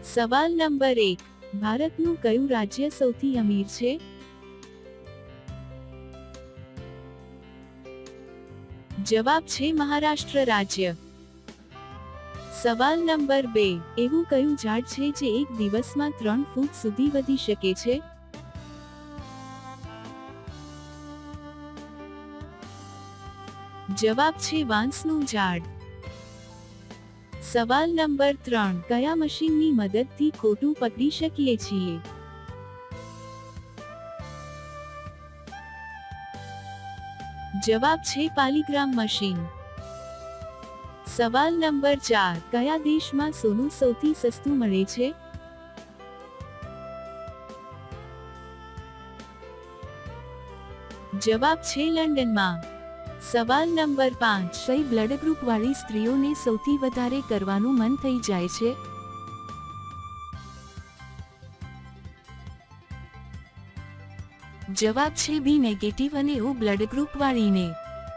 સવાલ નંબર 1, ભારતનું કયું રાજ્ય સૌથી અમીર છે? જવાબ છે મહારાષ્ટ્ર રાજ્ય. સવાલ નંબર 2, એવું કયું ઝાડ છે જે એક દિવસમાં 3 ફૂટ સુધી વધી શકે છે? જવાબ છે વાંસનું ઝાડ. સવાલ નંબર 3, કયા મશીનની મદદથી ખોટું પકડી શકીએ છીએ? જવાબ છે પાલીગ્રામ મશીન. સવાલ નંબર 4, કયા દેશમાં સોનું સૌથી સસ્તું મળે છે? જવાબ છે લંડનમાં. સવાલ નંબર 5, કઈ બ્લડ ગ્રુપ વાળી સ્ત્રીઓને સૌથી વધારે કરવાનું મન થઈ જાય છે? જવાબ છે બી નેગેટિવ અને ઓ બ્લડ ગ્રુપ વાળીને.